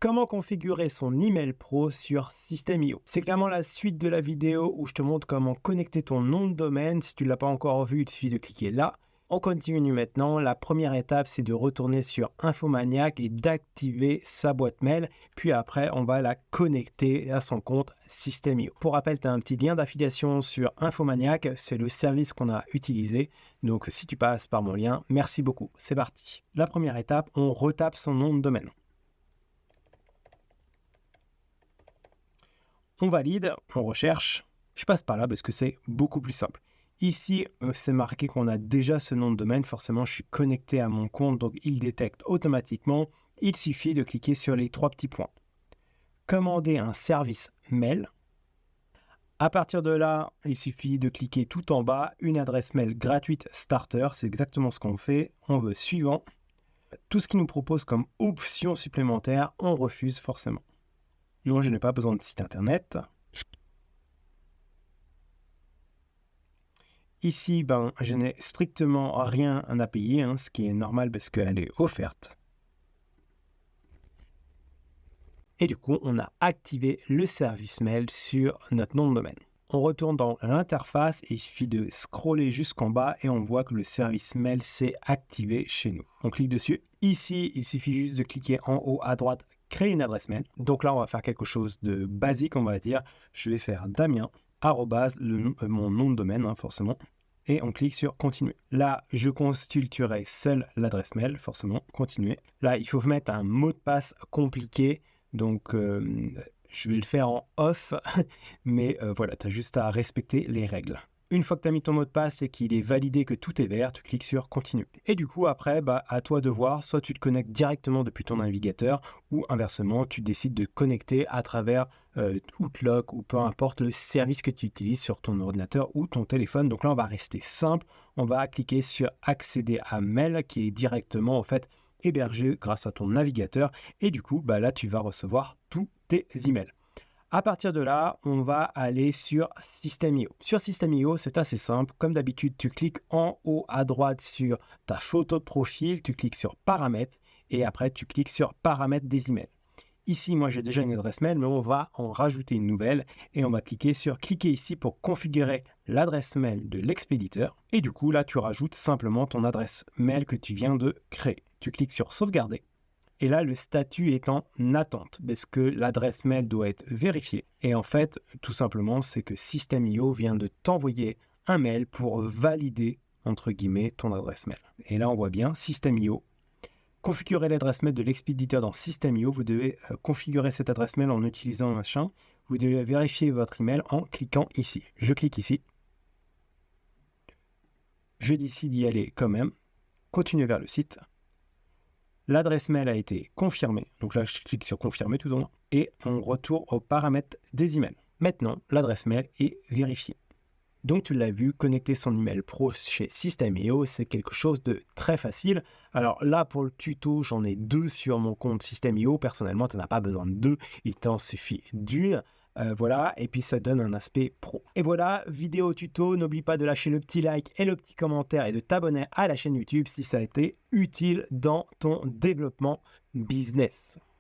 Comment configurer son email pro sur System.io? C'est clairement la suite de la vidéo où je te montre comment connecter ton nom de domaine. Si tu ne l'as pas encore vu, il suffit de cliquer là. On continue maintenant. La première étape, c'est de retourner sur Infomaniac et d'activer sa boîte mail. Puis après, on va la connecter à son compte System.io. Pour rappel, tu as un petit lien d'affiliation sur Infomaniac. C'est le service qu'on a utilisé. Donc, si tu passes par mon lien, merci beaucoup. C'est parti. La première étape, on retape son nom de domaine. On valide, on recherche. Je passe par là parce que c'est beaucoup plus simple. Ici, c'est marqué qu'on a déjà ce nom de domaine. Forcément, je suis connecté à mon compte, donc il détecte automatiquement. Il suffit de cliquer sur les trois petits points. Commander un service mail. À partir de là, il suffit de cliquer tout en bas, une adresse mail gratuite starter. C'est exactement ce qu'on fait. On veut suivant. Tout ce qu'il nous propose comme option supplémentaire, on refuse forcément. Moi, je n'ai pas besoin de site internet. Ici, je n'ai strictement rien à payer, ce qui est normal parce qu'elle est offerte. Et du coup, on a activé le service mail sur notre nom de domaine. On retourne dans l'interface et il suffit de scroller jusqu'en bas et on voit que le service mail s'est activé chez nous. On clique dessus. Ici, il suffit juste de cliquer en haut à droite, créer une adresse mail. Donc là, on va faire quelque chose de basique, on va dire. Je vais faire Damien, mon nom de domaine, forcément. Et on clique sur continuer. Là, je consulterai seule l'adresse mail, forcément, continuer. Là, il faut mettre un mot de passe compliqué. Donc, je vais le faire en off, mais voilà, tu as juste à respecter les règles. Une fois que tu as mis ton mot de passe et qu'il est validé, que tout est vert, tu cliques sur continue. Et du coup, après, à toi de voir, soit tu te connectes directement depuis ton navigateur ou inversement, tu décides de connecter à travers Outlook ou peu importe le service que tu utilises sur ton ordinateur ou ton téléphone. Donc là, on va rester simple. On va cliquer sur accéder à mail qui est directement en fait hébergé grâce à ton navigateur. Et du coup, là, tu vas recevoir tous tes emails. À partir de là, on va aller sur System.io. Sur System.io, c'est assez simple. Comme d'habitude, tu cliques en haut à droite sur ta photo de profil, tu cliques sur paramètres et après, tu cliques sur paramètres des emails. Ici, moi, j'ai déjà une adresse mail, mais on va en rajouter une nouvelle et on va cliquer ici pour configurer l'adresse mail de l'expéditeur. Et du coup, là, tu rajoutes simplement ton adresse mail que tu viens de créer. Tu cliques sur sauvegarder. Et là, le statut est en attente parce que l'adresse mail doit être vérifiée. Et en fait, tout simplement, c'est que System.io vient de t'envoyer un mail pour valider, entre guillemets, ton adresse mail. Et là, on voit bien System.io. Configurer l'adresse mail de l'expéditeur dans System.io. Vous devez configurer cette adresse mail en utilisant machin. Vous devez vérifier votre email en cliquant ici. Je clique ici. Je décide d'y aller quand même. Continuer vers le site. L'adresse mail a été confirmée. Donc là, je clique sur confirmer tout en haut. Et on retourne aux paramètres des emails. Maintenant, l'adresse mail est vérifiée. Donc tu l'as vu, connecter son email pro chez System.io, c'est quelque chose de très facile. Alors là, pour le tuto, j'en ai deux sur mon compte System.io. Personnellement, tu n'en as pas besoin de deux, il t'en suffit d'une. Voilà, et puis ça donne un aspect pro. Et voilà, vidéo tuto, n'oublie pas de lâcher le petit like et le petit commentaire et de t'abonner à la chaîne YouTube si ça a été utile dans ton développement business.